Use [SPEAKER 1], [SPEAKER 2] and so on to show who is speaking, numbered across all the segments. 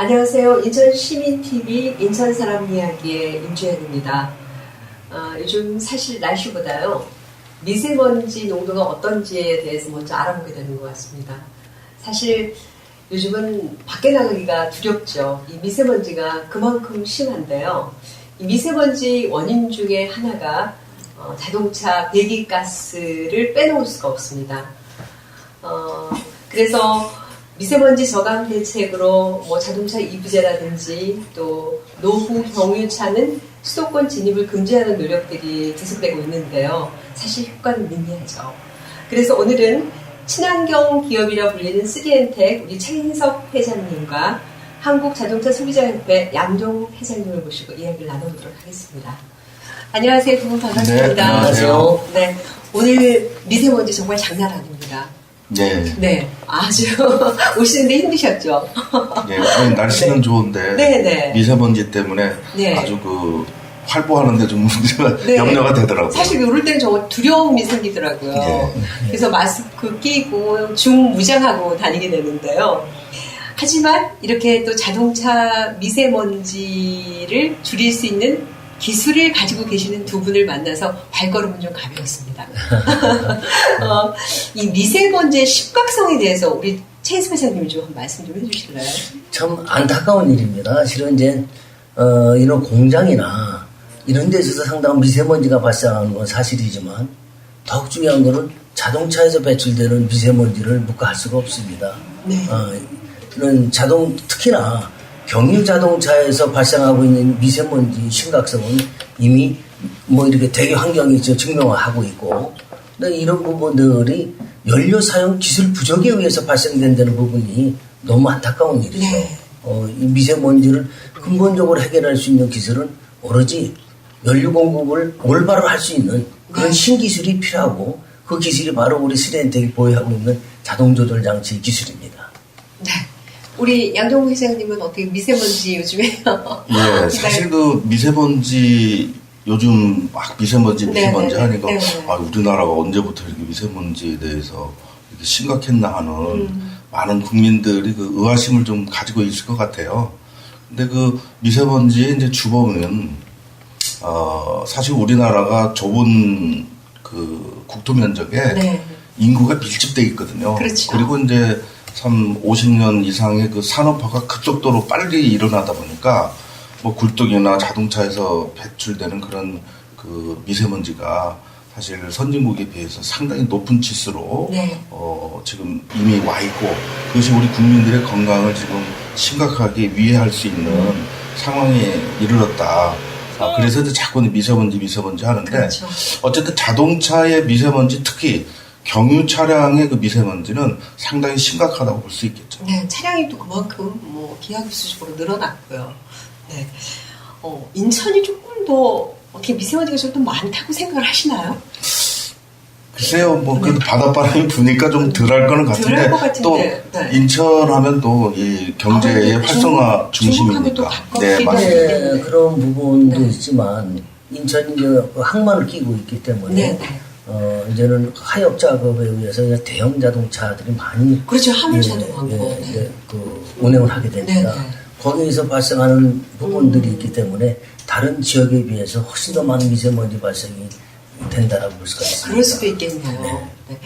[SPEAKER 1] 안녕하세요. 인천시민TV 인천사람이야기의 임주현입니다. 요즘 사실 날씨보다요. 미세먼지 농도가 어떤지에 대해서 먼저 알아보게 되는 것 같습니다. 사실 요즘은 밖에 나가기가 두렵죠. 이 미세먼지가 그만큼 심한데요. 이 미세먼지 원인 중에 하나가 자동차 배기가스를 빼놓을 수가 없습니다. 그래서 미세먼지 저감 대책으로 자동차 이부제라든지 또 노후 경유차는 수도권 진입을 금지하는 노력들이 계속되고 있는데요. 사실 효과는 미미하죠. 그래서 오늘은 친환경 기업이라 불리는 3N텍 우리 최인석 회장님과 한국자동차소비자협회 양종 회장님을 모시고 이야기를 나눠보도록 하겠습니다. 안녕하세요. 두 분 반갑습니다.
[SPEAKER 2] 네, 안녕하세요.
[SPEAKER 1] 네, 오늘 미세먼지 정말 장난 아닙니다.
[SPEAKER 2] 네.
[SPEAKER 1] 네, 아주 오시는데 힘드셨죠?
[SPEAKER 2] 네, 아니, 날씨는
[SPEAKER 1] 네.
[SPEAKER 2] 좋은데
[SPEAKER 1] 네.
[SPEAKER 2] 미세먼지 때문에
[SPEAKER 1] 네.
[SPEAKER 2] 아주 활보하는데 좀 문제가
[SPEAKER 1] 네.
[SPEAKER 2] 염려가 되더라고요.
[SPEAKER 1] 사실 오를 때는 정말 두려움이 생기더라고요.
[SPEAKER 2] 네.
[SPEAKER 1] 그래서 마스크 끼고 중무장하고 다니게 되는데요. 하지만 이렇게 또 자동차 미세먼지를 줄일 수 있는 기술을 가지고 계시는 두 분을 만나서 발걸음은 좀 가벼웠습니다. 이 미세먼지의 심각성에 대해서 우리 최인석 회장님이 좀 한 말씀 좀 해주실래요?
[SPEAKER 3] 참 안타까운 일입니다. 실은 이제 이런 공장이나 이런 데 있어서 상당한 미세먼지가 발생하는 건 사실이지만 더욱 중요한 것은 자동차에서 배출되는 미세먼지를 묵과할 수가 없습니다.
[SPEAKER 1] 네.
[SPEAKER 3] 이런 특히나 경유 자동차에서 발생하고 있는 미세먼지 심각성은 이미 이렇게 대기 환경이 증명하고 있고, 근데 이런 부분들이 연료 사용 기술 부족에 의해서 발생된다는 부분이 너무 안타까운 일이죠.
[SPEAKER 1] 네.
[SPEAKER 3] 이 미세먼지를 근본적으로 해결할 수 있는 기술은 오로지 연료 공급을 올바로 할 수 있는 그런 신기술이 필요하고, 그 기술이 바로 우리 3N텍이 보유하고 있는 자동조절 장치 기술입니다.
[SPEAKER 1] 네. 우리 양종 회장님은 어떻게 미세먼지 요즘에?
[SPEAKER 2] 예, 사실 미세먼지 요즘 막 미세먼지 하니까 우리나라가 언제부터 이렇게 미세먼지에 대해서 이렇게 심각했나 하는 많은 국민들이 의아심을 좀 가지고 있을 것 같아요. 근데 미세먼지의 이제 주범은 사실 우리나라가 좁은 국토 면적에 인구가 밀집돼 있거든요.
[SPEAKER 1] 그렇죠.
[SPEAKER 2] 그리고 이제 참 50년 이상의 산업화가 급속도로 빨리 일어나다 보니까 굴뚝이나 자동차에서 배출되는 그런 미세먼지가 사실 선진국에 비해서 상당히 높은 치수로 지금 이미 와 있고, 그것이 우리 국민들의 건강을 지금 심각하게 위해할 수 있는 상황에 이르렀다. 그래서 자꾸 미세먼지 하는데,
[SPEAKER 1] 그렇죠.
[SPEAKER 2] 어쨌든 자동차의 미세먼지, 특히 경유 차량의 미세먼지는 상당히 심각하다고 볼 수 있겠죠.
[SPEAKER 1] 네, 차량이 또 그만큼 기하급수적으로 늘어났고요. 네, 인천이 조금 더 어떻게 미세먼지가 좀 더 많다고 생각을 하시나요?
[SPEAKER 2] 글쎄요, 그래도 바닷바람이 부니까 좀 덜할 거는 같은데, 또 인천하면 또 이 경제의 활성화 중심이니까.
[SPEAKER 1] 네,
[SPEAKER 2] 맞습니다.
[SPEAKER 3] 네, 그런 부분도 있지만 인천이 항만을 끼고 있기 때문에 이제는 하역 작업에 의해서 대형 자동차들이 많이
[SPEAKER 1] 그렇죠. 화물차도 많고
[SPEAKER 3] 운행을 하게 됩니다. 거기에서 발생하는 부분들이 있기 때문에 다른 지역에 비해서 훨씬 더 많은 미세먼지 발생이 된다라고 볼 수가 있습니다.
[SPEAKER 1] 그럴 수도 있겠네요. 네.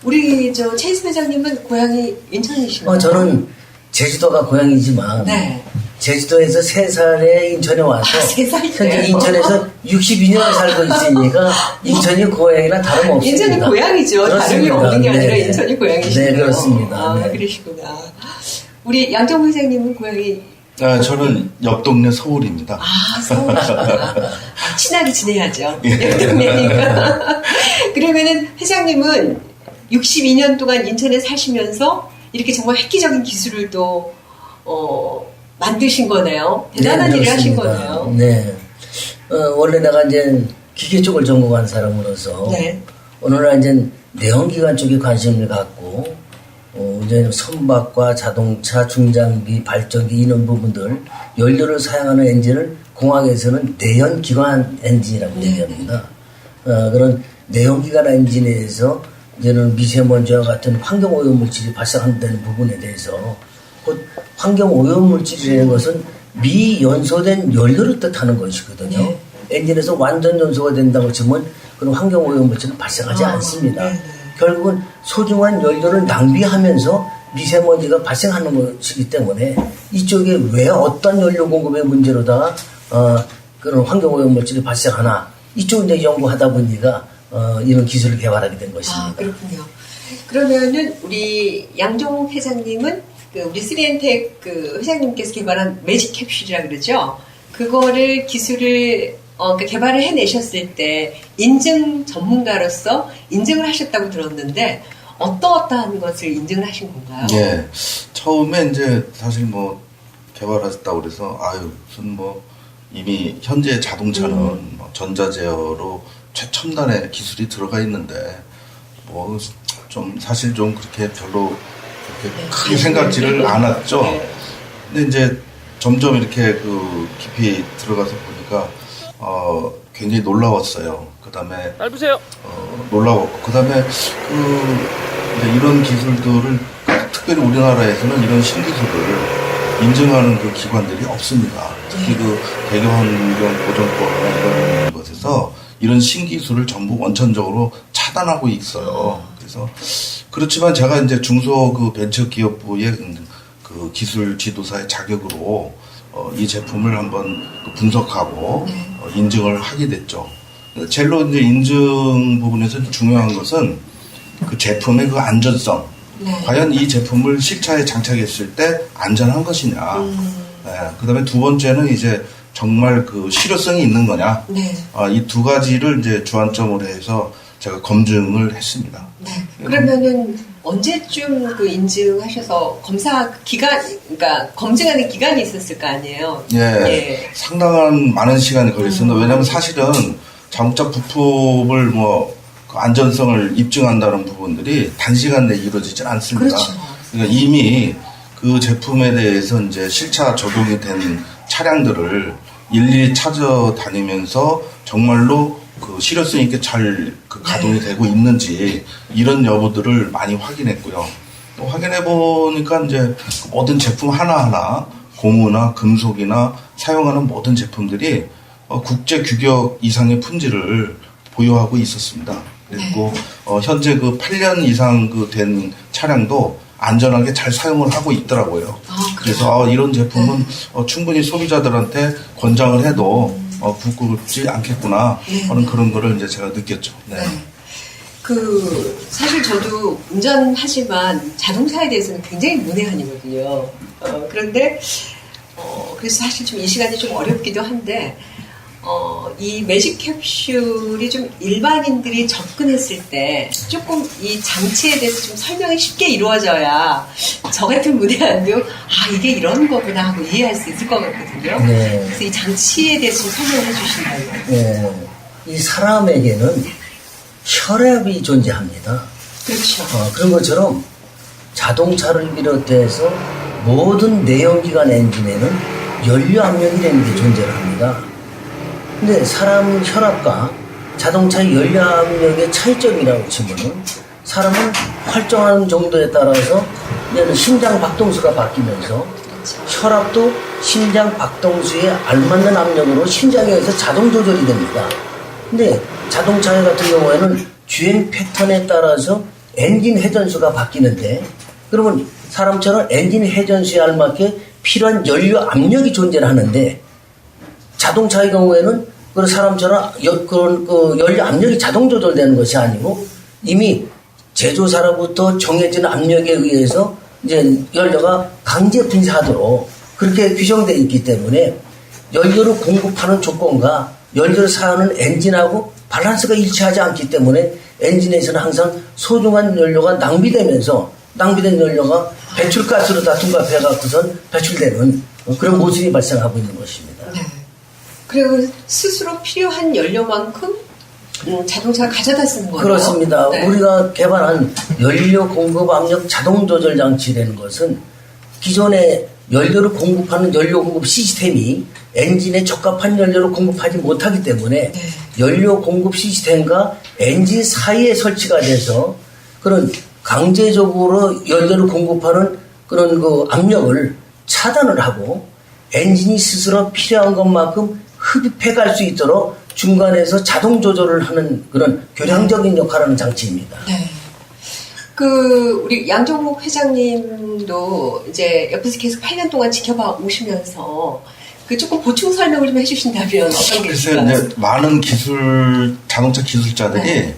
[SPEAKER 1] 우리 최인석 회장님은 고향이 인천이신가요?
[SPEAKER 3] 저는 제주도가 고향이지만 제주도에서 3살에 인천에 와서 현재 인천에서 62년을 살고 있으니까 인천이 고향이랑 다름없습니다.
[SPEAKER 1] 인천이 고향이죠. 다름이 없는 게 아니라 인천이 고향이시네요.
[SPEAKER 3] 네, 그렇습니다.
[SPEAKER 1] 그러시구나. 우리 양종 회장님은 고향이?
[SPEAKER 2] 저는 옆 동네 서울입니다.
[SPEAKER 1] 서울이시구나. 친하게 지내야죠. 옆 동네니까. 그러면은 회장님은 62년 동안 인천에 사시면서 이렇게 정말 획기적인 기술을 또 만드신 거네요. 대단한 일을 하신 거네요.
[SPEAKER 3] 네. 원래 내가 이제 기계 쪽을 전공한 사람으로서 어느 날 이제 내연기관 쪽에 관심을 갖고 이제 선박과 자동차, 중장비, 발전기 이런 부분들 연료를 사용하는 엔진을 공학에서는 내연기관 엔진이라고 얘기합니다. 그런 내연기관 엔진에서 이제는 미세먼지와 같은 환경오염 물질이 발생한다는 부분에 대해서 곧 환경 오염 물질이라는 것은 미연소된 연료를 뜻하는 것이거든요.
[SPEAKER 1] 네.
[SPEAKER 3] 엔진에서 완전 연소가 된다고 치면 그런 환경 오염 물질은 발생하지 않습니다.
[SPEAKER 1] 네, 네.
[SPEAKER 3] 결국은 소중한 연료를 낭비하면서 미세먼지가 발생하는 것이기 때문에 이쪽에 왜 어떤 연료 공급의 문제로다가 그런 환경 오염 물질이 발생하나 이쪽 이제 연구하다 보니까 이런 기술을 개발하게 된 것입니다.
[SPEAKER 1] 아, 그렇군요. 그러면은 우리 양종욱 회장님은 우리 3N텍 회장님께서 개발한 매직 캡슐이라 그러죠. 그거를 기술을 그러니까 개발을 해내셨을 때 인증 전문가로서 인증을 하셨다고 들었는데 어떠한 것을 인증을 하신 건가요?
[SPEAKER 2] 예. 처음에 이제 사실 뭐 개발하셨다고 그래서 무슨 뭐 이미 현재 자동차는 뭐 전자제어로 최첨단의 기술이 들어가 있는데 뭐 좀 사실 좀 그렇게 별로 그렇게 크게 생각지를 않았죠.
[SPEAKER 1] 네.
[SPEAKER 2] 근데 이제 점점 이렇게 깊이 들어가서 보니까 굉장히 놀라웠어요. 그다음에 놀라웠고 그다음에 이제 이런 기술들을 특별히 우리나라에서는 이런 신기술을 인증하는 그 기관들이 없습니다. 특히 대기환경 보전법이나 이런 것에서 이런 신기술을 전부 원천적으로 차단하고 있어요. 그래서 그렇지만 제가 이제 중소 벤처기업부의 기술 지도사의 자격으로 이 제품을 한번 분석하고 인증을 하게 됐죠. 제일 이제 인증 부분에서 중요한 것은 그 제품의 그 안전성.
[SPEAKER 1] 네.
[SPEAKER 2] 과연 이 제품을 실차에 장착했을 때 안전한 것이냐. 네. 그 다음에 두 번째는 이제 정말 실효성이 있는 거냐.
[SPEAKER 1] 네.
[SPEAKER 2] 이 두 가지를 이제 주안점으로 해서 제가 검증을 했습니다.
[SPEAKER 1] 네. 그러면은 언제쯤 인증하셔서 검사 기간, 그러니까 검증하는 기간이 있었을 거 아니에요?
[SPEAKER 2] 예.
[SPEAKER 1] 예.
[SPEAKER 2] 상당한 많은 시간이 걸렸습니다. 왜냐하면 사실은 자동차 부품을 그 안전성을 입증한다는 부분들이 단시간 내에 이루어지진 않습니다.
[SPEAKER 1] 그렇죠.
[SPEAKER 2] 그러니까 이미 그 제품에 대해서 이제 실차 적용이 된 차량들을 일일이 찾아다니면서 정말로 실효성 있게 잘 가동이 되고 있는지 이런 여부들을 많이 확인했고요. 또 확인해 보니까 이제 모든 제품 하나하나 고무나 금속이나 사용하는 모든 제품들이 국제 규격 이상의 품질을 보유하고 있었습니다. 그리고 현재 8년 이상 된 차량도 안전하게 잘 사용을 하고 있더라고요. 그래서 이런 제품은 충분히 소비자들한테 권장을 해도 부끄럽지 않겠구나 하는 그런 거를 이제 제가 느꼈죠. 네.
[SPEAKER 1] 사실 저도 운전하지만 자동차에 대해서는 굉장히 문외한이거든요. 그런데 그래서 사실 좀 이 시간이 좀 어렵기도 한데 이 매직 캡슐이 좀 일반인들이 접근했을 때 조금 이 장치에 대해서 좀 설명이 쉽게 이루어져야 저 같은 문외한도 이게 이런 거구나 하고 이해할 수 있을 것 같거든요.
[SPEAKER 3] 네.
[SPEAKER 1] 그래서 이 장치에 대해서 좀 설명해 주신다면.
[SPEAKER 3] 네. 이 사람에게는 혈압이 존재합니다.
[SPEAKER 1] 그렇죠.
[SPEAKER 3] 그런 것처럼 자동차를 비롯해서 모든 내연기관 엔진에는 연료 압력이라는 게 존재를 합니다. 근데 사람 혈압과 자동차의 연료 압력의 차이점이라고 치면은 사람은 활동하는 정도에 따라서 얘는 심장 박동수가 바뀌면서 혈압도 심장 박동수에 알맞는 압력으로 심장에 의해서 자동 조절이 됩니다. 근데 자동차 같은 경우에는 주행 패턴에 따라서 엔진 회전수가 바뀌는데 그러면 사람처럼 엔진 회전수에 알맞게 필요한 연료 압력이 존재를 하는데 자동차의 경우에는 그런 사람처럼 그런 연료 압력이 자동 조절되는 것이 아니고 이미 제조사로부터 정해진 압력에 의해서 이제 연료가 강제 분사하도록 그렇게 규정되어 있기 때문에 연료를 공급하는 조건과 연료를 사용하는 엔진하고 밸런스가 일치하지 않기 때문에 엔진에서는 항상 소중한 연료가 낭비된 연료가 배출가스로 다 둔갑해갖고선 배출되는 그런 모습이 발생하고 있는 것입니다.
[SPEAKER 1] 네. 그리고 스스로 필요한 연료만큼 자동차가 가져다 쓰는 거예요.
[SPEAKER 3] 그렇습니다.
[SPEAKER 1] 네.
[SPEAKER 3] 우리가 개발한 연료 공급 압력 자동 조절 장치라는 것은 기존에 연료를 공급하는 연료 공급 시스템이 엔진에 적합한 연료를 공급하지 못하기 때문에
[SPEAKER 1] 네.
[SPEAKER 3] 연료 공급 시스템과 엔진 사이에 설치가 돼서 그런 강제적으로 연료를 공급하는 그런 압력을 차단을 하고 엔진이 스스로 필요한 것만큼 흡입해 갈 수 있도록 중간에서 자동 조절을 하는 그런 교량적인 역할을 하는 장치입니다.
[SPEAKER 1] 네. 우리 양정목 회장님도 이제 옆에서 계속 8년 동안 지켜봐 오시면서 조금 보충 설명을 좀 해주신다면 어떤 게
[SPEAKER 2] 글쎄,
[SPEAKER 1] 있을까요?
[SPEAKER 2] 이제 많은 자동차 기술자들이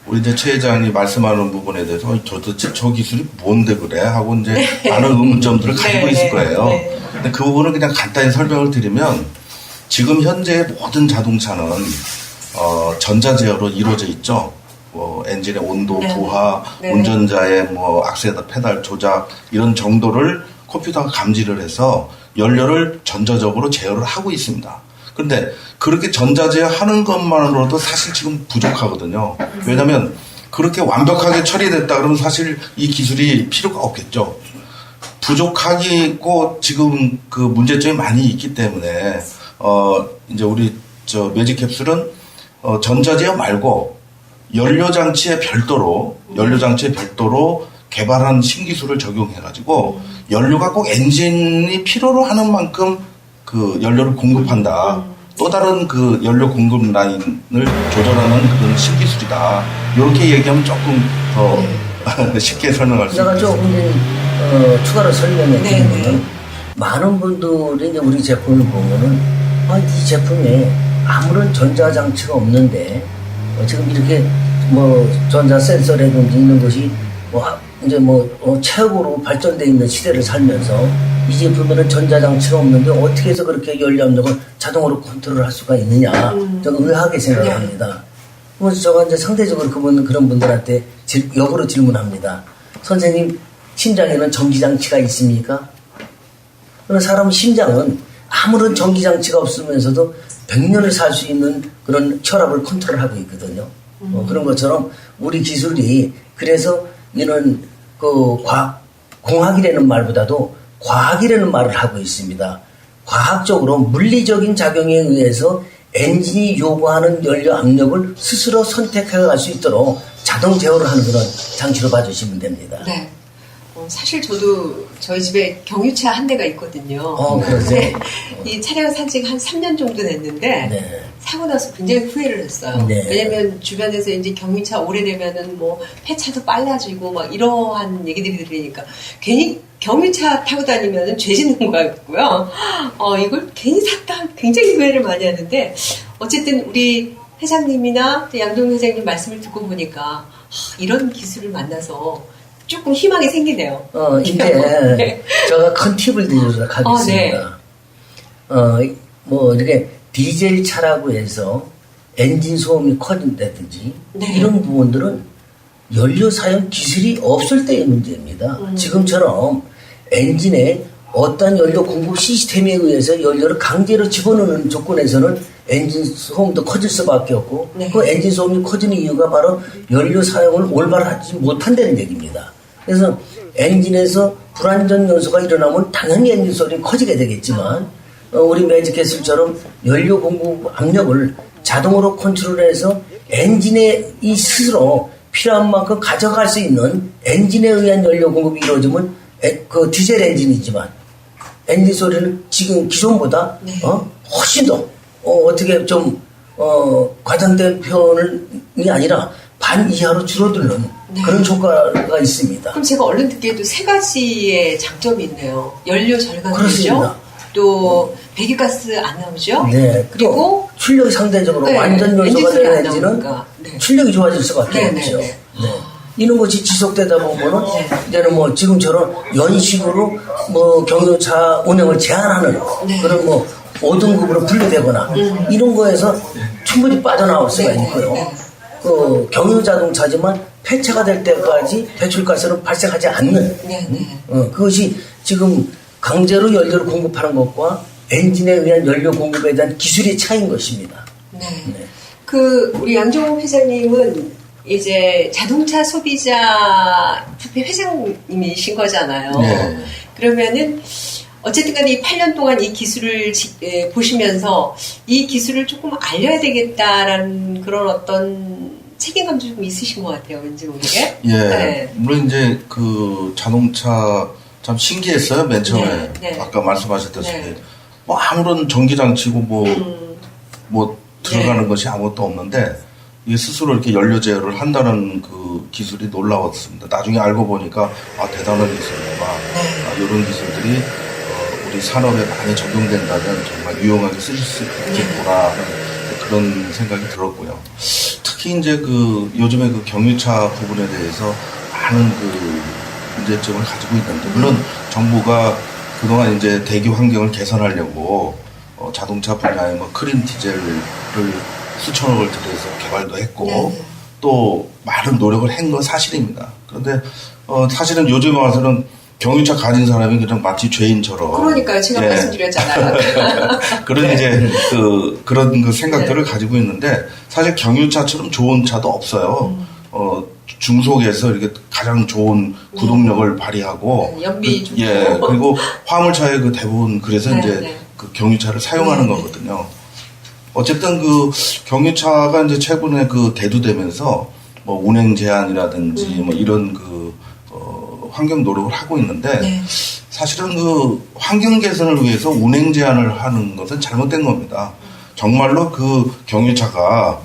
[SPEAKER 2] 우리 이제 최 회장이 말씀하는 부분에 대해서 도대체 저 기술이 뭔데 그래? 하고 이제 많은 의문점들을 가지고 있을 거예요. 근데 그 부분을 그냥 간단히 설명을 드리면 지금 현재 모든 자동차는 전자 제어로 이루어져 있죠. 엔진의 온도, 부하, 운전자의 악셀레터 페달 조작 이런 정도를 컴퓨터가 감지를 해서 연료를 전자적으로 제어를 하고 있습니다. 그런데 그렇게 전자 제어하는 것만으로도 사실 지금 부족하거든요. 왜냐하면 그렇게 완벽하게 처리됐다 그러면 사실 이 기술이 필요가 없겠죠. 부족하고 지금 그 문제점이 많이 있기 때문에 이제 우리 매직 캡슐은 전자 제어 말고 연료 장치에 별도로 개발한 신기술을 적용해가지고 연료가 꼭 엔진이 필요로 하는 만큼 그 연료를 공급한다. 또 다른 그 연료 공급 라인을 조절하는 그런 신기술이다. 이렇게 얘기하면 조금 더 쉽게 설명할 수 있습니다.
[SPEAKER 3] 제가 조금 추가로 설명해 드리면 많은 분들이 이제 우리 제품을 보면은 이 제품에 아무런 전자장치가 없는데 지금 이렇게 전자 센서라든지 이런 것이 이제 최고로 발전되어 있는 시대를 살면서 이 제품에는 전자장치가 없는데 어떻게 해서 그렇게 연료 압력을 자동으로 컨트롤할 수가 있느냐 저는 의아하게 생각합니다. 그래서 제가 이제 상대적으로 그런 분들한테 역으로 질문합니다. 선생님 심장에는 전기장치가 있습니까? 그런 사람 심장은 아무런 전기장치가 없으면서도 100년을 살 수 있는 그런 혈압을 컨트롤하고 있거든요. 그런 것처럼 우리 기술이 그래서 이런 공학이라는 말보다도 과학이라는 말을 하고 있습니다. 과학적으로 물리적인 작용에 의해서 엔진이 요구하는 연료 압력을 스스로 선택해 갈 수 있도록 자동 제어를 하는 그런 장치로 봐주시면 됩니다.
[SPEAKER 1] 네. 사실 저도 저희 집에 경유차 한 대가 있거든요.
[SPEAKER 3] 그러세요?
[SPEAKER 1] 이 차량을 산 지가 한 3년 정도 됐는데 사고 나서 굉장히 후회를 했어요. 왜냐면 주변에서 이제 경유차 오래되면은 폐차도 빨라지고 이러한 얘기들이 들으니까 괜히 경유차 타고 다니면은 죄 짓는 것 같고요. 이걸 괜히 샀다 굉장히 후회를 많이 하는데 어쨌든 우리 회장님이나 양동 회장님 말씀을 듣고 보니까 이런 기술을 만나서 조금 희망이 생기네요.
[SPEAKER 3] 이제 제가 큰 팁을 드리도록 하겠습니다. 이렇게 디젤 차라고 해서 엔진 소음이 커진다든지 이런 부분들은 연료 사용 기술이 없을 때의 문제입니다. 지금처럼 엔진에 어떤 연료 공급 시스템에 의해서 연료를 강제로 집어넣는 조건에서는 엔진 소음도 커질 수밖에 없고 그 엔진 소음이 커지는 이유가 바로 연료 사용을 올바로 하지 못한다는 얘기입니다. 그래서 엔진에서 불안전 요소가 일어나면 당연히 엔진 소음이 커지게 되겠지만 우리 매직 캡슐처럼 연료 공급 압력을 자동으로 컨트롤해서 엔진에 이 스스로 필요한 만큼 가져갈 수 있는 엔진에 의한 연료 공급이 이루어지면 그 디젤 엔진이지만 엔진 소리는 지금 기존보다 훨씬 더 어떻게 좀 과장된 표현이 아니라 반 이하로 줄어드는 그런 효과가 있습니다.
[SPEAKER 1] 그럼 제가 얼른 듣기에도 세 가지의 장점이 있네요. 연료 절감이죠.
[SPEAKER 3] 그렇습니다.
[SPEAKER 1] 또 배기가스 안 나오죠.
[SPEAKER 3] 그리고 출력이 상대적으로 완전 요소가 되는 엔진은 출력이 좋아질 수밖에 없죠. 이런 것이 지속되다 보면은 이제는 지금처럼 연식으로 경유차 운행을 제한하는 그런 5등급으로 분류되거나 이런 거에서 충분히 빠져나올 수가 있고요. 경유 자동차지만 폐차가 될 때까지 배출가스는 발생하지 않는 그것이 지금 강제로 연료를 공급하는 것과 엔진에 의한 연료 공급에 대한 기술의 차이인 것입니다.
[SPEAKER 1] 우리 양정호 회장님은 이제 자동차 소비자 협회 회장님이신 거잖아요. 그러면은 어쨌든 간에 이 8년 동안 이 기술을 보시면서 이 기술을 조금 알려야 되겠다라는 그런 어떤 책임감도 좀 있으신 것 같아요. 왠지 모르게.
[SPEAKER 2] 물론 이제 그 자동차 참 신기했어요. 맨 처음에
[SPEAKER 1] 네, 네.
[SPEAKER 2] 아까 말씀하셨다시피
[SPEAKER 1] 네.
[SPEAKER 2] 뭐 아무런 전기장치고 뭐 들어가는
[SPEAKER 1] 네.
[SPEAKER 2] 것이 아무것도 없는데 이게 스스로 이렇게 연료 제어를 한다는 그 기술이 놀라웠습니다. 나중에 알고 보니까 대단한 기술이구나. 이런 기술들이 우리 산업에 많이 적용된다면 정말 유용하게 쓰실 수 있겠구나 하는 그런 생각이 들었고요. 특히 이제 요즘에 경유차 부분에 대해서 많은 문제점을 가지고 있는데, 물론 정부가 그동안 이제 대기 환경을 개선하려고 자동차 분야에 크린 디젤을 수천억을 들여서 개발도 했고 또 많은 노력을 한 건 사실입니다. 그런데 사실은 요즘에 와서는 경유차 가진 사람이 그냥 마치 죄인처럼.
[SPEAKER 1] 그러니까요. 제가 말씀드렸잖아요.
[SPEAKER 2] 그런 이제 그런 생각들을 가지고 있는데 사실 경유차처럼 좋은 차도 없어요. 중속에서 이렇게 가장 좋은 구동력을 발휘하고
[SPEAKER 1] 연비 좋고.
[SPEAKER 2] 그리고 화물차의 대부분 그래서 이제 경유차를 사용하는 거거든요. 어쨌든 경유차가 이제 최근에 대두되면서 뭐 운행 제한이라든지 뭐 이런 환경 노력을 하고 있는데 사실은 환경 개선을 위해서 운행 제한을 하는 것은 잘못된 겁니다. 정말로 경유차가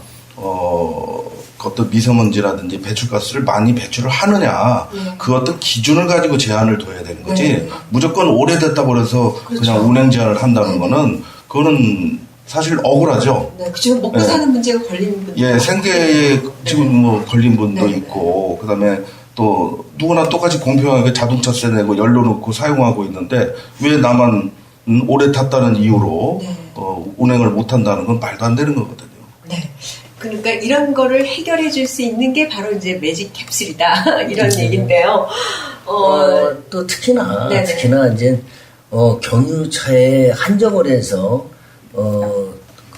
[SPEAKER 2] 어떤 미세먼지라든지 배출가스를 많이 배출을 하느냐 그 어떤 기준을 가지고 제한을 둬야 되는 거지 무조건 오래됐다고 해서
[SPEAKER 1] 그렇죠.
[SPEAKER 2] 그냥 운행 제한을 한다는 거는 그거는 사실 억울하죠.
[SPEAKER 1] 네, 지금 먹고 사는 문제가 걸리는 분들.
[SPEAKER 2] 생계에 지금 걸린 분도 있고 그다음에 또 누구나 똑같이 공평하게 자동차세 내고 연료 넣고 사용하고 있는데 왜 나만 오래 탔다는 이유로 운행을 못 한다는 건 말도 안 되는 거거든요.
[SPEAKER 1] 네. 그러니까 이런 거를 해결해 줄 수 있는 게 바로 이제 매직 캡슐이다 이런 얘기인데요.
[SPEAKER 3] 또 특히나 이제 경유차에 한정을 해서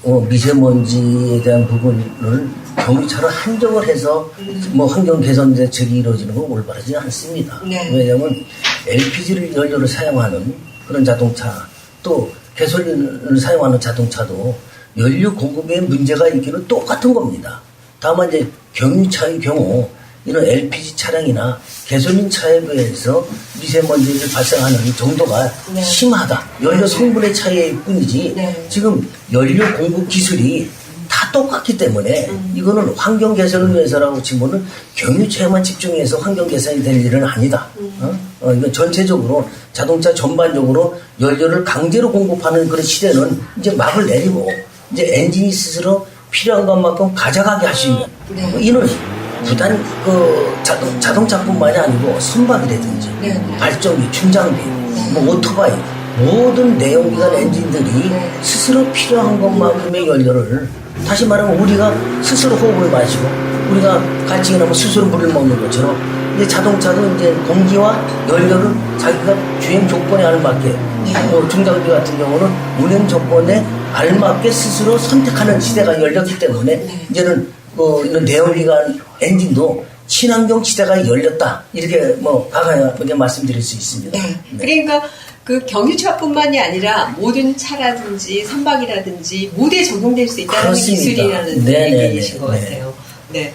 [SPEAKER 3] 미세먼지에 대한 부분을 경유차로 한정을 해서 뭐 환경 개선 대책이 이루어지는 건 올바르지 않습니다. 왜냐하면 LPG를 연료로 사용하는 그런 자동차 또 가솔린을 사용하는 자동차도 연료 공급에 문제가 있기는 똑같은 겁니다. 다만 이제 경유차의 경우 이런 LPG 차량이나 가솔린 차에 비해서 미세먼지를 발생하는 정도가 심하다. 연료 성분의 차이일 뿐이지 지금 연료 공급 기술이 다 똑같기 때문에 이거는 환경 개선을 위해서라고 치면은 경유차에만 집중해서 환경 개선이 될 일은 아니다. 이건 전체적으로 자동차 전반적으로 연료를 강제로 공급하는 그런 시대는 이제 막을 내리고 이제 엔진이 스스로 필요한 것만큼 가져가게 할 수 있는 이는 부단 자동차뿐만이 아니고 선박이라든지 발전기, 중장비, 뭐 오토바이 모든 내연기관 엔진들이 스스로 필요한 것만큼의 연료를 다시 말하면 우리가 스스로 호흡을 마시고 우리가 갈증이나면 스스로 물을 먹는 것처럼 이제 자동차도 이제 공기와 연료를 자기가 주행 조건에 알맞게 뭐 중장비 같은 경우는 운행 조건에 알맞게 스스로 선택하는 시대가 열렸기 때문에 이제는 이런 내연기관 엔진도 친환경 시대가 열렸다 이렇게 과감하게 말씀드릴 수 있습니다.
[SPEAKER 1] 그러니까 경유차뿐만이 아니라 모든 차라든지 선박이라든지 모두에 적용될 수 있다는
[SPEAKER 3] 그렇습니다.
[SPEAKER 1] 기술이라는 얘기이신 것 같아요. 네.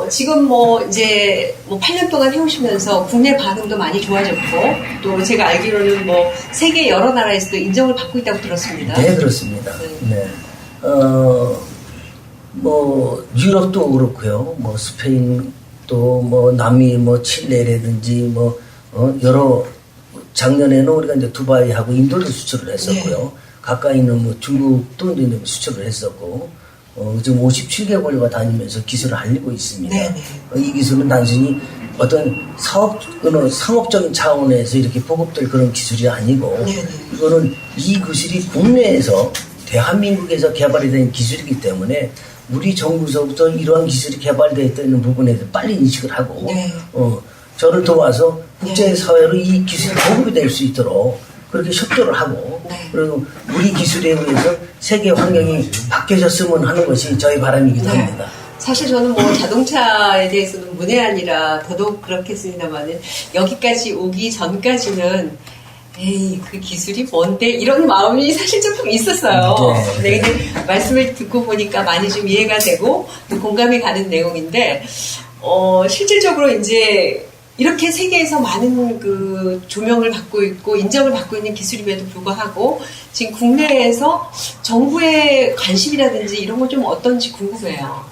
[SPEAKER 1] 지금 이제 8년 동안 해오시면서 국내 반응도 많이 좋아졌고 또 제가 알기로는 세계 여러 나라에서도 인정을 받고 있다고 들었습니다.
[SPEAKER 3] 네, 그렇습니다. 유럽도 그렇고요. 스페인 또 남미 칠레라든지 여러 작년에는 우리가 이제 두바이하고 인도를 수출을 했었고요. 가까이 있는 중국도 이제 수출을 했었고 지금 57개국을 다니면서 기술을 알리고 있습니다. 이 기술은 단순히 어떤 상업적인 차원에서 이렇게 보급될 그런 기술이 아니고 이거는 이 기술이 국내에서 대한민국에서 개발이 된 기술이기 때문에 우리 정부서부터 이러한 기술이 개발되어 있다는 부분에 대해서 빨리 인식을 하고 저를 도와서 국제사회로 이 기술이 보급이 될 수 있도록 그렇게 협조를 하고 그리고 우리 기술에 의해서 세계 환경이 바뀌어졌으면 하는 것이 저희 바람이기도 합니다.
[SPEAKER 1] 사실 저는 자동차에 대해서는 문외한이라 더더욱 그렇겠습니다만은 여기까지 오기 전까지는 그 기술이 뭔데 이런 마음이 사실 조금 있었어요. 근데 말씀을 듣고 보니까 많이 좀 이해가 되고 또 공감이 가는 내용인데 실질적으로 이제 이렇게 세계에서 많은 그 조명을 받고 있고 인정을 받고 있는 기술임에도 불구하고 지금 국내에서 정부의 관심이라든지 이런 건 좀 어떤지 궁금해요.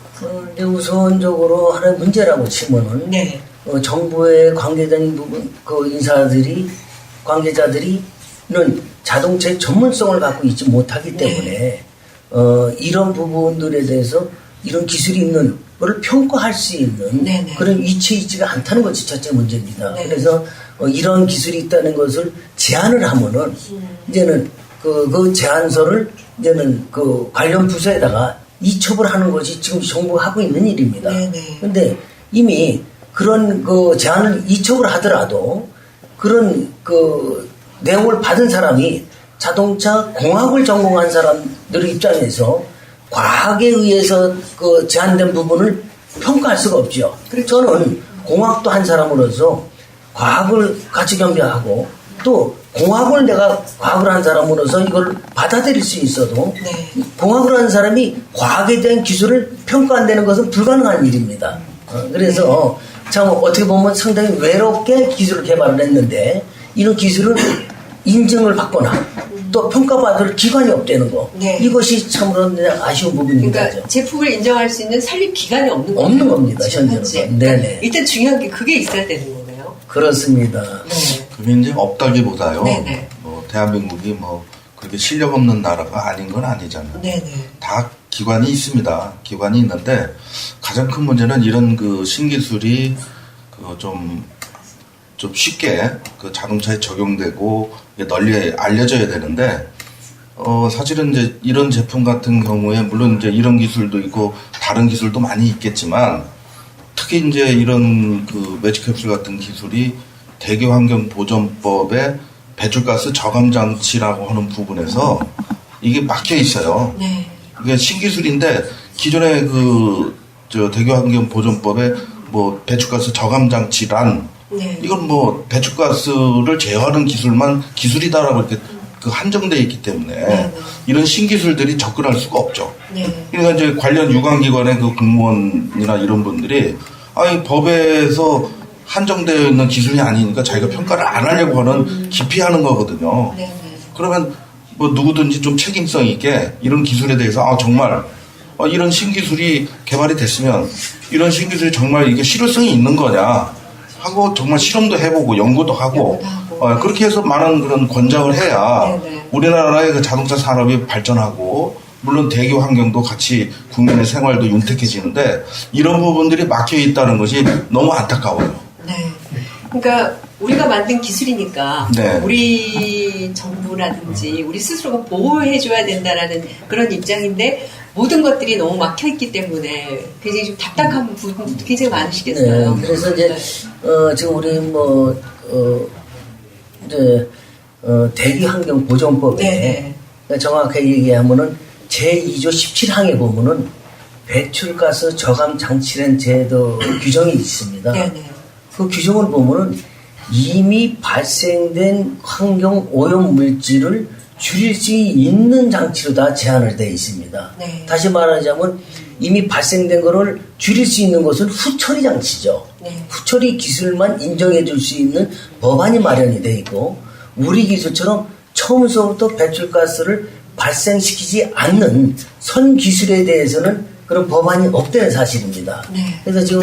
[SPEAKER 3] 이제 우선적으로 하나의 문제라고 치면은
[SPEAKER 1] 네.
[SPEAKER 3] 정부의 관계된 부분 그 관계자들이는 자동차의 전문성을 갖고 있지 못하기 때문에 이런 부분들에 대해서 이런 기술이 있는 거를 평가할 수 있는
[SPEAKER 1] 네네.
[SPEAKER 3] 그런 위치에 있지가 않다는 것이 첫째 문제입니다.
[SPEAKER 1] 네.
[SPEAKER 3] 그래서 이런 기술이 있다는 것을 제안을 하면은 이제는 그 제안서를 이제는 그 관련 부서에다가 이첩을 하는 것이 지금 정부가 하고 있는 일입니다.
[SPEAKER 1] 네네.
[SPEAKER 3] 근데 이미 그런 그 제안을 이첩을 하더라도 그런 그 내용을 받은 사람이 자동차 공학을 전공한 사람들의 입장에서 과학에 의해서 그 제한된 부분을 평가할 수가 없죠.
[SPEAKER 1] 그렇죠.
[SPEAKER 3] 저는 공학도 한 사람으로서 과학을 같이 겸비하고 또 공학을 내가 과학을 한 사람으로서 이걸 받아들일 수 있어도
[SPEAKER 1] 네.
[SPEAKER 3] 공학을 한 사람이 과학에 대한 기술을 평가한다는 것은 불가능한 일입니다. 그래서 참 어떻게 보면 상당히 외롭게 기술을 개발을 했는데 이런 기술을 인증을 받거나 또 평가받을 기관이 없다는 거.
[SPEAKER 1] 네.
[SPEAKER 3] 이것이 참으로 아쉬운 부분입니다.
[SPEAKER 1] 그러니까 제품을 인정할 수 있는 설립 기관이 없는 거예요.
[SPEAKER 3] 없는 겁니다,
[SPEAKER 1] 지금
[SPEAKER 3] 현재는.
[SPEAKER 1] 현재.
[SPEAKER 3] 네네.
[SPEAKER 1] 그러니까 일단 중요한 게 그게 있어야 되는 거네요.
[SPEAKER 3] 그렇습니다.
[SPEAKER 1] 네.
[SPEAKER 2] 그게 이제 없다기보다요.
[SPEAKER 1] 네네.
[SPEAKER 2] 뭐 대한민국이 뭐 그렇게 실력 없는 나라가 아닌 건 아니잖아요.
[SPEAKER 1] 네네.
[SPEAKER 2] 다 기관이 있습니다. 기관이 있는데 가장 큰 문제는 이런 그 신기술이 좀 쉽게 그 자동차에 적용되고 널리 알려져야 되는데 사실은 이제 이런 제품 같은 경우에 물론 이제 이런 기술도 있고 다른 기술도 많이 있겠지만 특히 이제 이런 그 매직캡슐 같은 기술이 대기환경보전법의 배출가스 저감 장치라고 하는 부분에서 이게 막혀 있어요.
[SPEAKER 1] 네.
[SPEAKER 2] 이게 신기술인데 기존의 대기환경보전법에 뭐 배출가스 저감 장치란
[SPEAKER 1] 네.
[SPEAKER 2] 이건 뭐 배출가스를 제어하는 기술이다라고 이렇게 그 한정되어 있기 때문에
[SPEAKER 1] 네.
[SPEAKER 2] 이런 신기술들이 접근할 수가 없죠.
[SPEAKER 1] 네.
[SPEAKER 2] 그러니까 이제 관련 유관기관의 그 공무원이나 이런 분들이 아니 법에서 한정되어 있는 기술이 아니니까 자기가 평가를 안 하려고 하는 기피하는 거거든요.
[SPEAKER 1] 네.
[SPEAKER 2] 그러면 뭐 누구든지 좀 책임성 있게 이런 기술에 대해서 정말 이런 신기술이 개발이 됐으면 이런 신기술이 정말 이게 실효성이 있는 거냐 하고 정말 실험도 해보고 연구도 하고 그렇게 해서 많은 그런 권장을 해야
[SPEAKER 1] 네네.
[SPEAKER 2] 우리나라의 그 자동차 산업이 발전하고 물론 대기 환경도 같이 국민의 생활도 윤택해지는데 이런 부분들이 막혀 있다는 것이 너무 안타까워요.
[SPEAKER 1] 네. 그러니까 우리가 만든 기술이니까
[SPEAKER 2] 네.
[SPEAKER 1] 우리 정부라든지 우리 스스로가 보호해줘야 된다라는 그런 입장인데 모든 것들이 너무 막혀있기 때문에 굉장히 좀 답답한 부분도 굉장히 많으시겠어요.
[SPEAKER 3] 네, 그래서 이제 지금 우리 대기환경보전법에
[SPEAKER 1] 네네.
[SPEAKER 3] 정확하게 얘기하면은 제2조 17항에 보면은 배출가스 저감 장치라는 제도 규정이 있습니다.
[SPEAKER 1] 네네.
[SPEAKER 3] 그 규정을 보면은 이미 발생된 환경 오염 물질을 줄일 수 있는 장치로 다 제한을 되어 있습니다.
[SPEAKER 1] 네.
[SPEAKER 3] 다시 말하자면 이미 발생된 거를 줄일 수 있는 것은 후처리 장치죠.
[SPEAKER 1] 네.
[SPEAKER 3] 후처리 기술만 인정해 줄 수 있는 법안이 마련이 되어 있고 우리 기술처럼 처음서부터 배출가스를 발생시키지 않는 선 기술에 대해서는 그런 법안이 없다는 사실입니다.
[SPEAKER 1] 네.
[SPEAKER 3] 그래서 지금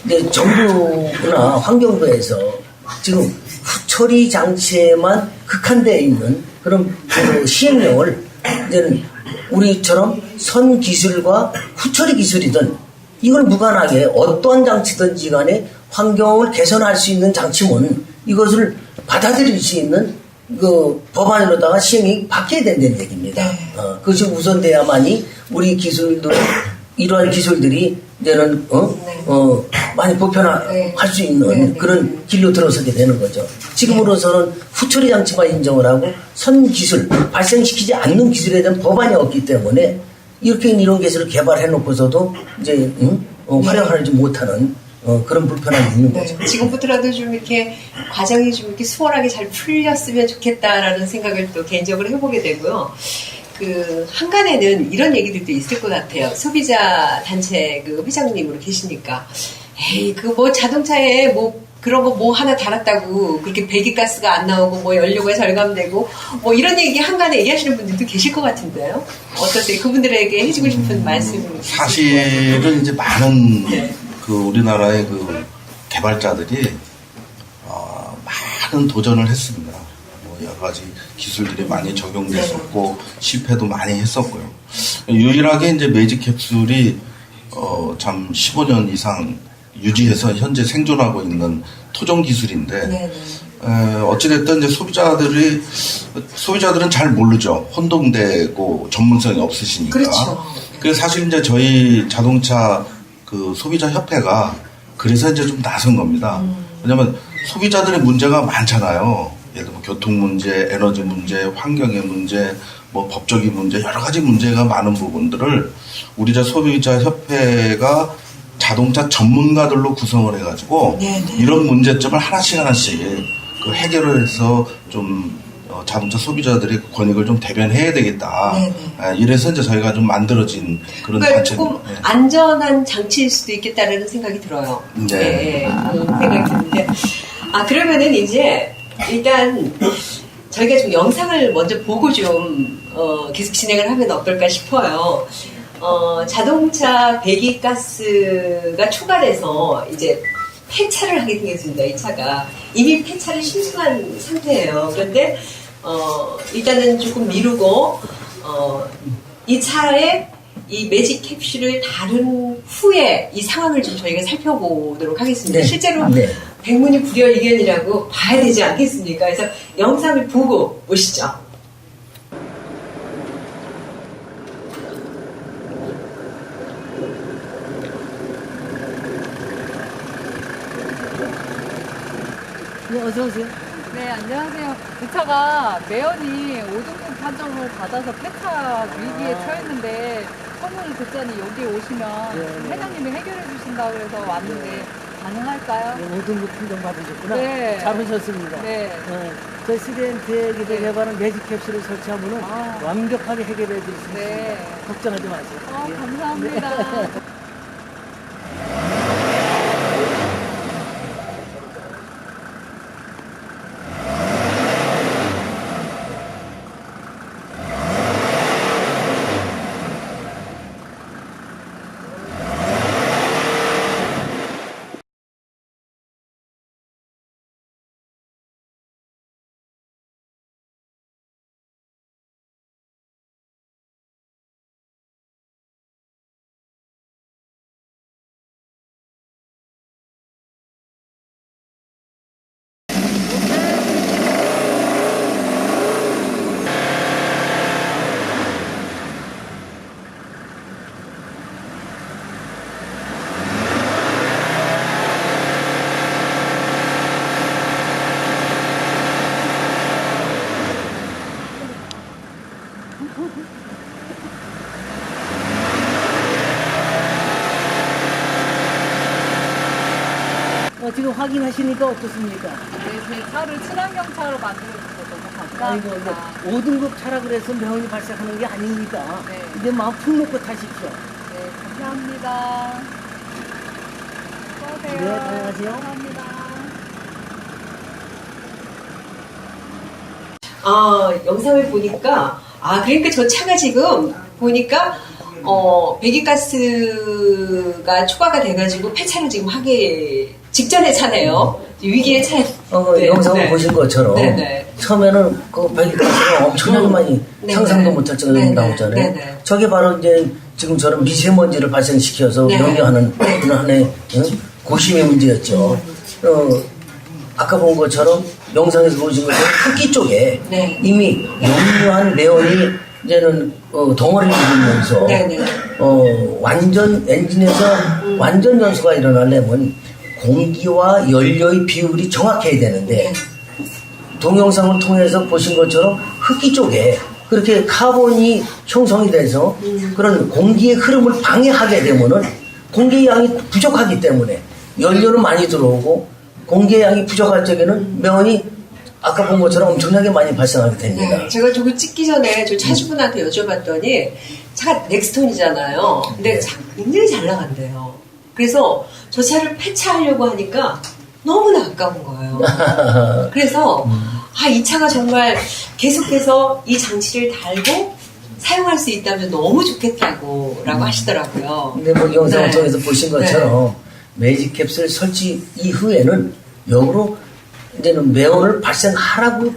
[SPEAKER 3] 이제 정부나 환경부에서 지금 후처리 장치에만 국한되어 있는 그런 그 시행령을 이제는 우리처럼 선 기술과 후처리 기술이든 이걸 무관하게 어떠한 장치든지 간에 환경을 개선할 수 있는 장치면 이것을 받아들일 수 있는 그 법안으로다가 시행이 바뀌어야 된다는 얘기입니다.
[SPEAKER 1] 네.
[SPEAKER 3] 그것이 우선돼야만이 우리 기술들 이러한 기술들이 이제는 많이 보편화할
[SPEAKER 1] 네.
[SPEAKER 3] 수 있는
[SPEAKER 1] 네.
[SPEAKER 3] 그런 길로 들어서게 되는 거죠. 지금으로서는 후처리 장치만 인정을 하고 선 기술 발생시키지 않는 기술에 대한 법안이 없기 때문에 이런 기술을 개발해 놓고서도 이제 활용하지 못하는 그런 불편함이 있는 거죠.
[SPEAKER 1] 네. 지금부터라도 좀 이렇게 과정이 좀 이렇게 수월하게 잘 풀렸으면 좋겠다라는 생각을 또 개인적으로 해보게 되고요. 그 한간에는 이런 얘기들도 있을 것 같아요. 소비자 단체 그 회장님으로 계시니까 에이, 그 뭐 자동차에 뭐 그런 거 뭐 하나 달았다고 그렇게 배기가스가 안 나오고 뭐 연료가 절감되고 뭐 이런 얘기 한간에 얘기하시는 분들도 계실 것 같은데요. 어떠세요? 그분들에게 해주고 싶은 말씀.
[SPEAKER 2] 사실은 이제 많은
[SPEAKER 1] 네.
[SPEAKER 2] 그 우리나라의 그 개발자들이 많은 도전을 했습니다. 뭐 여러 가지 기술들이 많이 적용됐었고 실패도 많이 했었고요. 유일하게 이제 매직 캡슐이 참 15년 이상 유지해서 현재 생존하고 있는 토종 기술인데
[SPEAKER 1] 네네.
[SPEAKER 2] 어찌됐든 이제 소비자들은 잘 모르죠. 혼동되고 전문성이 없으시니까.
[SPEAKER 1] 그렇죠.
[SPEAKER 2] 그래서 사실 이제 저희 자동차 그 소비자 협회가 그래서 이제 좀 나선 겁니다. 왜냐면 소비자들의 문제가 많잖아요. 예를 들면 교통 문제, 에너지 문제, 환경의 문제, 뭐 법적인 문제, 여러 가지 문제가 많은 부분들을 우리 소비자 협회가 자동차 전문가들로 구성을 해가지고
[SPEAKER 1] 네네.
[SPEAKER 2] 이런 문제점을 하나씩 그 해결을 해서 좀 자동차 소비자들의 권익을 좀 대변해야 되겠다.
[SPEAKER 1] 네네.
[SPEAKER 2] 이래서 이제 저희가 좀 만들어진 그런
[SPEAKER 1] 그러니까
[SPEAKER 2] 단체입니다.
[SPEAKER 1] 조금 안전한 장치일 수도 있겠다라는 생각이 들어요.
[SPEAKER 2] 네.
[SPEAKER 1] 그런 생각이 드는데. 그러면은 이제 일단 저희가 좀 영상을 먼저 보고 좀 계속 진행을 하면 어떨까 싶어요. 자동차 배기가스가 초과돼서 이제 폐차를 하게 되겠습니다. 이 차가 이미 폐차를 신청한 상태예요. 그런데 일단은 조금 미루고 이 차에 이 매직 캡슐을 다룬 후에 이 상황을 좀 저희가 살펴보도록 하겠습니다.
[SPEAKER 3] 네.
[SPEAKER 1] 실제로
[SPEAKER 3] 네.
[SPEAKER 1] 백문이 불여일견이라고 봐야 되지 않겠습니까? 그래서 영상을 보고 오시죠.
[SPEAKER 3] 네, 어서오세요.
[SPEAKER 4] 네, 안녕하세요. 이 차가 매연이 5등급 판정을 받아서 폐차 위기에 처했는데 소문을 듣자니 여기 오시면 회장님이 해결해 주신다고 해서 왔는데 가능할까요?
[SPEAKER 5] 5등급 판정 받으셨구나.
[SPEAKER 4] 네.
[SPEAKER 5] 잘 오셨습니다.
[SPEAKER 4] 네.
[SPEAKER 5] 저희 시대엔텍이
[SPEAKER 4] 네.
[SPEAKER 5] 개발한 매직 캡슐을 설치하면 완벽하게 해결해 드릴 수 있습니다.
[SPEAKER 4] 네.
[SPEAKER 5] 걱정하지 마세요. 예.
[SPEAKER 4] 감사합니다.
[SPEAKER 5] 지금 확인하시니까 어떻습니까?
[SPEAKER 4] 네, 제 차를 친환경차로 만들어주셔서 너무
[SPEAKER 5] 아이고,
[SPEAKER 4] 감사합니다.
[SPEAKER 5] 5등급 차라 그래서 매연이 발생하는 게 아니니까
[SPEAKER 4] 네.
[SPEAKER 5] 이제 마음 푹 놓고 타십시오.
[SPEAKER 4] 네, 감사합니다. 수고하세요.
[SPEAKER 5] 네, 다녀가세요.
[SPEAKER 4] 감사합니다.
[SPEAKER 1] 영상을 보니까 그러니까 저 차가 지금 보니까 배기가스가 초과가 돼가지고 폐차를 지금 하기 직전의 차네요. 위기의 차. 네,
[SPEAKER 3] 영상을
[SPEAKER 1] 네.
[SPEAKER 3] 보신 것처럼
[SPEAKER 1] 네, 네.
[SPEAKER 3] 처음에는 그 배기가스가 엄청나게 많이
[SPEAKER 1] 네,
[SPEAKER 3] 상상도
[SPEAKER 1] 네.
[SPEAKER 3] 못할 정도로
[SPEAKER 1] 네, 네.
[SPEAKER 3] 나오잖아요.
[SPEAKER 1] 네, 네.
[SPEAKER 3] 저게 바로 이제 지금처럼 미세먼지를 발생시켜서
[SPEAKER 1] 네.
[SPEAKER 3] 염려하는 그런 하나의 고심의 문제였죠. 아까 본 것처럼 영상에서 보신 것처럼 흙기 쪽에
[SPEAKER 1] 네.
[SPEAKER 3] 이미 염려한 매연이 이제는 덩어리를 이루면서
[SPEAKER 1] 네, 네.
[SPEAKER 3] 완전 엔진에서 완전 연소가 일어나려면 공기와 연료의 비율이 정확해야 되는데 동영상을 통해서 보신 것처럼 흙기 쪽에 그렇게 카본이 형성이 돼서 그런 공기의 흐름을 방해하게 되면은 공기의 양이 부족하기 때문에 연료는 많이 들어오고 공기의 양이 부족할 적에는 매연이 아까 본 것처럼 엄청나게 많이 발생하게 됩니다.
[SPEAKER 1] 네, 제가 저거 찍기 전에 저 차주분한테 여쭤봤더니 차가 넥스톤이잖아요. 근데 차 굉장히 잘 나간대요. 그래서 저 차를 폐차하려고 하니까 너무나 아까운 거예요. 그래서 이 차가 정말 계속해서 이 장치를 달고 사용할 수 있다면 너무 좋겠다고 하시더라고요.
[SPEAKER 3] 근데 뭐 영상을
[SPEAKER 1] 네.
[SPEAKER 3] 통해서 보신 것처럼 매직 캡슐 설치 이후에는 역으로 이제는 매연을 발생하라고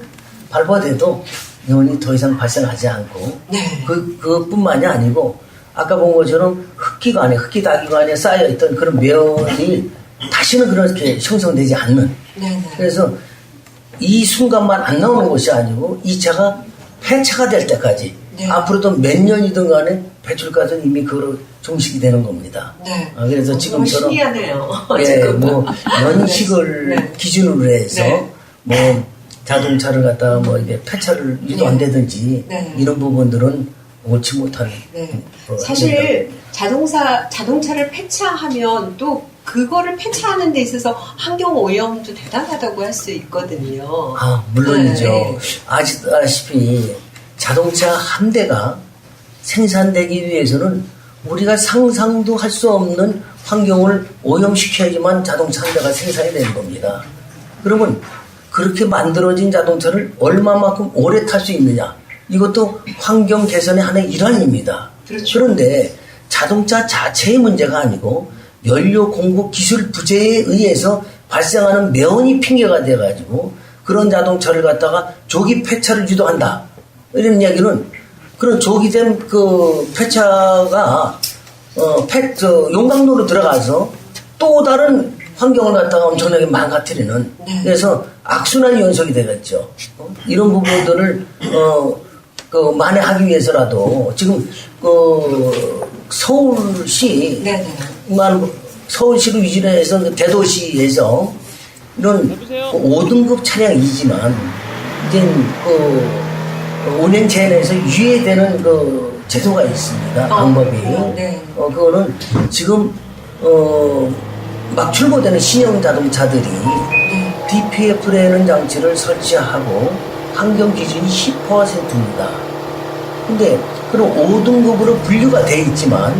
[SPEAKER 3] 밟아대도 매연이 더 이상 발생하지 않고
[SPEAKER 1] 네.
[SPEAKER 3] 그뿐만이 아니고 아까 본 것처럼 흡기 다기관에 쌓여있던 그런 매연이 다시는 그렇게 형성되지 않는
[SPEAKER 1] 네네.
[SPEAKER 3] 그래서 이 순간만 안 나오는 것이 아니고 이 차가 폐차가 될 때까지
[SPEAKER 1] 네.
[SPEAKER 3] 앞으로도 몇 년이든 간에 배출가스는 이미 그로 종식이 되는 겁니다.
[SPEAKER 1] 네.
[SPEAKER 3] 그래서 지금처럼
[SPEAKER 1] 신기하네요.
[SPEAKER 3] 예,
[SPEAKER 1] 지금.
[SPEAKER 3] 뭐 연식을
[SPEAKER 1] 네.
[SPEAKER 3] 기준으로 해서
[SPEAKER 1] 네.
[SPEAKER 3] 뭐 자동차를 갖다가 뭐 이게 폐차를 유도한다든지
[SPEAKER 1] 네.
[SPEAKER 3] 이런 부분들은 옳지 못한
[SPEAKER 1] 네. 사실 자동차를 폐차하면 또 그거를 폐차하는 데 있어서 환경 오염도 대단하다고 할 수 있거든요.
[SPEAKER 3] 물론이죠.
[SPEAKER 1] 네.
[SPEAKER 3] 아시다시피 자동차 한 대가 생산되기 위해서는 우리가 상상도 할 수 없는 환경을 오염시켜야지만 자동차 한 대가 생산이 되는 겁니다. 그러면 그렇게 만들어진 자동차를 얼마만큼 오래 탈 수 있느냐 이것도 환경 개선의 하나의 일환입니다.
[SPEAKER 1] 그렇죠.
[SPEAKER 3] 그런데 자동차 자체의 문제가 아니고 연료 공급 기술 부재에 의해서 발생하는 매연이 핑계가 돼가지고 그런 자동차를 갖다가 조기 폐차를 유도한다. 이런 이야기는 그런 조기된 그 폐차가 용광로로 들어가서 또 다른 환경을 갖다가 엄청나게 망가뜨리는
[SPEAKER 1] 네.
[SPEAKER 3] 그래서 악순환 연속이 되겠죠. 이런 부분들을 만회하기 위해서라도 지금 서울시
[SPEAKER 1] 네네.
[SPEAKER 3] 서울시를 위주로 해서 대도시에서 이런 5등급 차량이지만 이제 운행 제한에서 유예되는 제도가 있습니다. 방법이.
[SPEAKER 1] 네.
[SPEAKER 3] 그거는 지금 막 출고되는 신형 자동차들이 DPF라는 장치를 설치하고 환경 기준이 10%입니다. 근데 그런 5등급으로 분류가 돼 있지만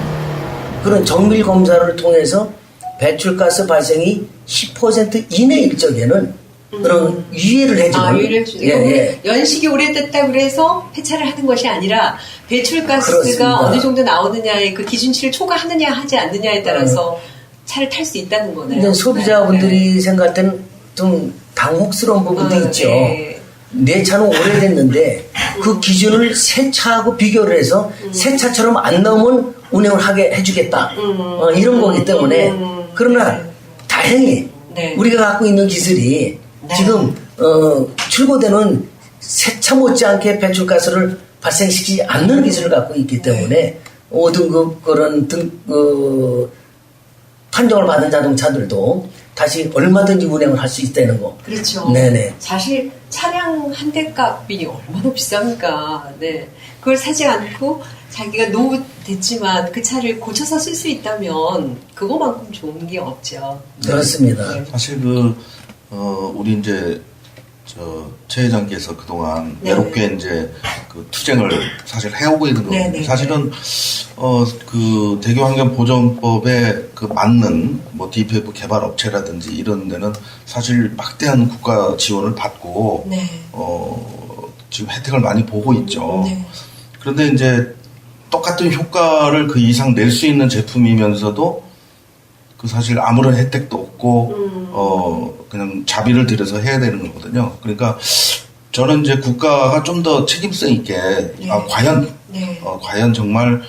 [SPEAKER 3] 그런 정밀 검사를 통해서 배출가스 발생이 10% 이내일 적에는 그런 유예를 해주는
[SPEAKER 1] 유예를 해주죠. 연식이 오래됐다 그래서 폐차를 하는 것이 아니라 배출가스가
[SPEAKER 3] 그렇습니다.
[SPEAKER 1] 어느 정도 나오느냐의 그 기준치를 초과하느냐 하지 않느냐에 따라서 차를 탈 수 있다는 거네요.
[SPEAKER 3] 근데 소비자분들이 생각할 때는 좀 당혹스러운 부분도 있죠.
[SPEAKER 1] 네.
[SPEAKER 3] 내 차는 오래됐는데 그 기준을 새 차하고 비교를 해서 새 차처럼 안 나오면 운행을 하게 해주겠다. 이런 거기 때문에 그러나 다행히
[SPEAKER 1] 네.
[SPEAKER 3] 우리가 갖고 있는 기술이
[SPEAKER 1] 네.
[SPEAKER 3] 지금 출고되는 새 차 못지않게 배출가스를 발생시키지 않는 기술을 갖고 있기 때문에 5등급 그런 판정을 받은 자동차들도 다시 얼마든지 운행을 할 수 있다는 거.
[SPEAKER 1] 그렇죠.
[SPEAKER 3] 네네.
[SPEAKER 1] 사실 차량 한 대 값이 얼마나 비쌉니까? 네. 그걸 사지 않고 자기가 노후됐지만 그 차를 고쳐서 쓸 수 있다면 그거만큼 좋은 게 없죠.
[SPEAKER 3] 그렇습니다.
[SPEAKER 1] 네.
[SPEAKER 2] 사실 우리 이제 최 회장께서 그동안
[SPEAKER 1] 네.
[SPEAKER 2] 외롭게 이제 그 투쟁을 사실 해오고 있는 겁니다.
[SPEAKER 1] 네.
[SPEAKER 2] 사실은 그 대기환경보전법에 그 맞는 뭐 DPF 개발 업체라든지 이런 데는 사실 막대한 국가 지원을 받고
[SPEAKER 1] 네.
[SPEAKER 2] 지금 혜택을 많이 보고 있죠.
[SPEAKER 1] 네.
[SPEAKER 2] 그런데 이제 똑같은 효과를 그 이상 낼 수 있는 제품이면서도 그 사실 아무런 혜택도 없고 그냥 자비를 들여서 해야 되는 거거든요. 그러니까 저는 이제 국가가 좀 더 책임성 있게
[SPEAKER 1] 네.
[SPEAKER 2] 과연
[SPEAKER 1] 네.
[SPEAKER 2] 과연 정말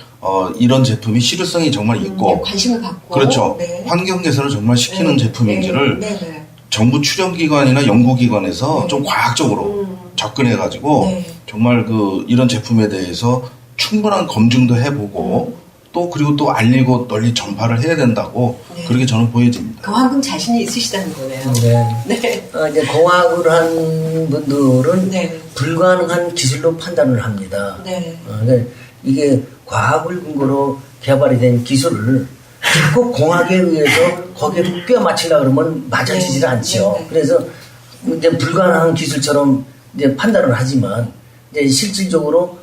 [SPEAKER 2] 이런 제품이 실효성이 정말 있고
[SPEAKER 1] 네, 관심을 갖고
[SPEAKER 2] 그렇죠.
[SPEAKER 1] 네.
[SPEAKER 2] 환경 개선을 정말 시키는
[SPEAKER 1] 네.
[SPEAKER 2] 제품인지를
[SPEAKER 1] 네. 네.
[SPEAKER 2] 정부 출연기관이나 연구기관에서
[SPEAKER 1] 네.
[SPEAKER 2] 좀 과학적으로 접근해가지고
[SPEAKER 1] 네.
[SPEAKER 2] 정말 이런 제품에 대해서 충분한 검증도 해보고 그리고 또 알리고 널리 전파를 해야 된다고
[SPEAKER 1] 네.
[SPEAKER 2] 그렇게 저는 보여집니다.
[SPEAKER 1] 그만큼 자신이 있으시다는 거네요.
[SPEAKER 3] 네.
[SPEAKER 1] 네.
[SPEAKER 3] 이제 공학을 한 분들은
[SPEAKER 1] 네.
[SPEAKER 3] 불가능한 기술로 판단을 합니다.
[SPEAKER 1] 네.
[SPEAKER 3] 그러니까 이게 과학을 근거로 개발이 된 기술을 꼭 공학에 의해서 거기에 뼈 맞추려고 그러면 맞아지질
[SPEAKER 1] 네.
[SPEAKER 3] 않죠.
[SPEAKER 1] 네.
[SPEAKER 3] 그래서 이제 불가능한 기술처럼 이제 판단을 하지만 이제 실질적으로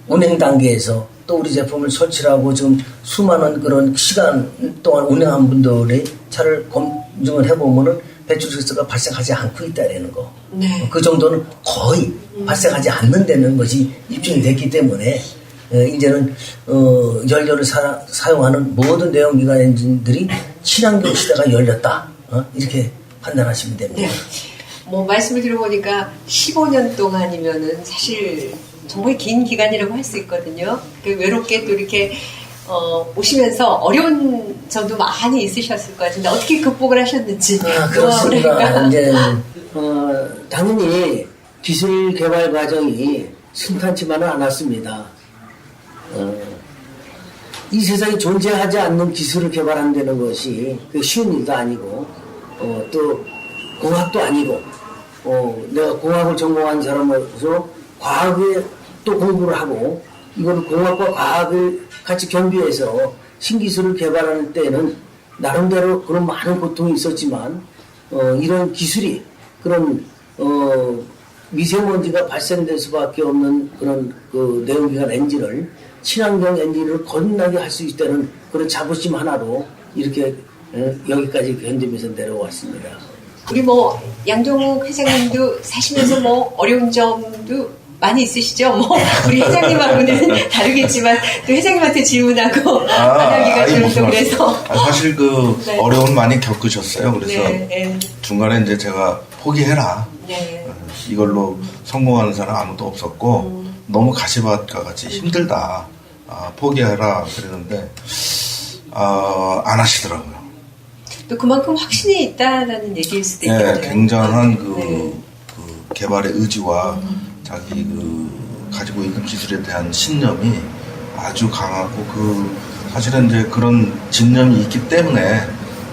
[SPEAKER 3] 운행 단계에서 또 우리 제품을 설치하고 지금 수많은 그런 시간 동안 운행한 분들의 차를 검증을 해보면은 배출가스가 발생하지 않고 있다라는 거.
[SPEAKER 1] 네.
[SPEAKER 3] 그 정도는 거의 발생하지 않는다는 것이 입증이 됐기 때문에 이제는 연료를 사용하는 모든 내연기관 엔진들이 친환경 시대가 열렸다. 이렇게 판단하시면 됩니다.
[SPEAKER 1] 네. 뭐 말씀을 들어보니까 15년 동안이면은 사실 정말 긴 기간이라고 할 수 있거든요. 외롭게 또 이렇게 오시면서 어려운 점도 많이 있으셨을 것 같은데 어떻게 극복을 하셨는지.
[SPEAKER 3] 그렇습니다. 이제 당연히 기술 개발 과정이 순탄치만은 않았습니다. 이 세상에 존재하지 않는 기술을 개발한다는 것이 쉬운 일도 아니고 또 공학도 아니고 내가 공학을 전공한 사람으로서 과학에 또 공부를 하고 이걸 공학과 과학을 같이 겸비해서 신기술을 개발하는 때에는 나름대로 그런 많은 고통이 있었지만 이런 기술이 그런 미세먼지가 발생될 수밖에 없는 그런 그 내연기관 엔진을 친환경 엔진을 거듭나게 할 수 있다는 그런 자부심 하나로 이렇게 여기까지 견디면서 내려왔습니다.
[SPEAKER 1] 우리 뭐 양종욱 회장님도 사시면서 뭐 어려운 점도 많이 있으시죠? 뭐 우리 회장님하고는 다르겠지만 또 회장님한테 질문하고 만나기가 좀 그래서
[SPEAKER 2] 사실 그
[SPEAKER 1] 네.
[SPEAKER 2] 어려움 많이 겪으셨어요. 그래서
[SPEAKER 1] 네.
[SPEAKER 2] 중간에 이제 제가 포기해라.
[SPEAKER 1] 네.
[SPEAKER 2] 이걸로 성공하는 사람 아무도 없었고 너무 가시밭과 같이 힘들다. 포기해라 그랬는데 안 하시더라고요.
[SPEAKER 1] 또 그만큼 확신이 있다라는 얘기일 수도 있겠죠.
[SPEAKER 2] 굉장한 그 개발의 의지와 자기 그 가지고 있는 기술에 대한 신념이 아주 강하고 사실은 이제 그런 진념이 있기 때문에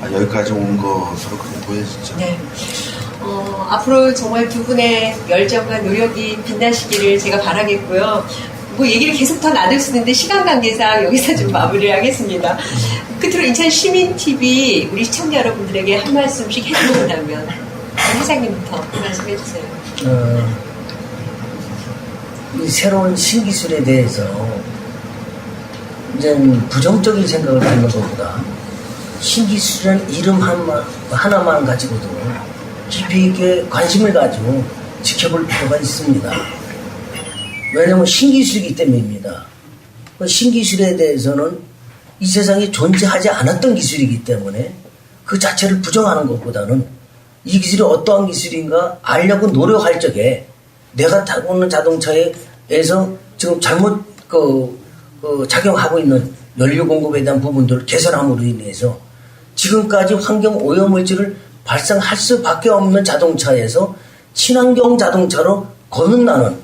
[SPEAKER 2] 여기까지 온 것으로 그렇게 보여지죠.
[SPEAKER 1] 네. 앞으로 정말 두 분의 열정과 노력이 빛나시기를 제가 바라겠고요. 뭐 얘기를 계속 더 나눌 수 있는데 시간 관계상 여기서 좀 마무리를 하겠습니다. 끝으로 인천 시민TV 우리 시청자 여러분들에게 한 말씀씩 해주신다면 회장님부터 말씀해 주세요.
[SPEAKER 3] 이 새로운 신기술에 대해서 이제 부정적인 생각을 갖는 것보다 신기술이라는 이름 하나만 가지고도 깊이 있게 관심을 가지고 지켜볼 필요가 있습니다. 왜냐하면 신기술이기 때문입니다. 그 신기술에 대해서는 이 세상에 존재하지 않았던 기술이기 때문에 그 자체를 부정하는 것보다는 이 기술이 어떠한 기술인가 알려고 노력할 적에 내가 타고 있는 자동차에서 지금 잘못 작용하고 있는 연료 공급에 대한 부분들을 개선함으로 인해서 지금까지 환경 오염물질을 발생할 수밖에 없는 자동차에서 친환경 자동차로 거듭나는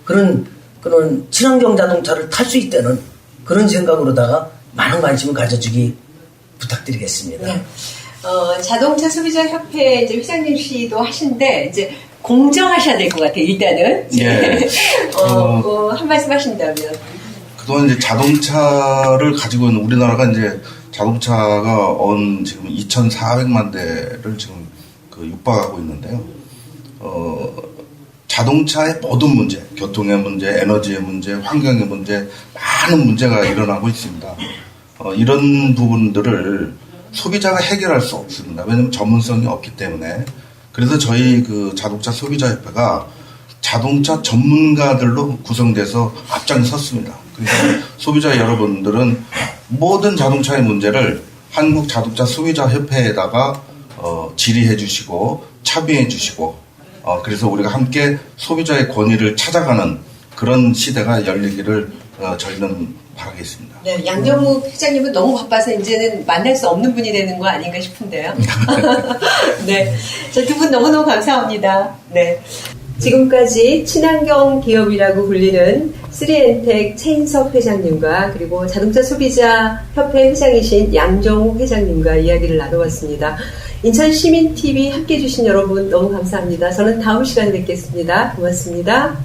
[SPEAKER 3] 그런 친환경 자동차를 탈 수 있다는 그런 생각으로다가 많은 관심을 가져주기 부탁드리겠습니다.
[SPEAKER 1] 네. 자동차 소비자 협회 이제 회장님 씨도 하신데 이제 공정하셔야 될 것 같아요. 일단은
[SPEAKER 2] 예.
[SPEAKER 1] 한 말씀 하신다면
[SPEAKER 2] 그동안 이제 자동차를 가지고 있는 우리나라가 이제 자동차가 지금 2,400만 대를 지금 육박하고 있는데요. 자동차의 모든 문제, 교통의 문제, 에너지의 문제, 환경의 문제, 많은 문제가 일어나고 있습니다. 이런 부분들을 소비자가 해결할 수 없습니다. 왜냐하면 전문성이 없기 때문에. 그래서 저희 자동차 소비자협회가 자동차 전문가들로 구성돼서 앞장섰습니다. 그래서 소비자 여러분들은 모든 자동차의 문제를 한국 자동차 소비자협회에다가 질의해 주시고 참여해 주시고 그래서 우리가 함께 소비자의 권위를 찾아가는 그런 시대가 열리기를 저희는 바라겠습니다.
[SPEAKER 1] 네, 양정욱 회장님은 너무 바빠서 이제는 만날 수 없는 분이 되는 거 아닌가 싶은데요. 네, 두 분 너무너무 감사합니다. 네, 지금까지 친환경 기업이라고 불리는 3엔텍 최인석 회장님과 그리고 자동차 소비자 협회 회장이신 양정욱 회장님과 이야기를 나눠봤습니다. 인천 시민TV 함께해 주신 여러분 너무 감사합니다. 저는 다음 시간에 뵙겠습니다. 고맙습니다.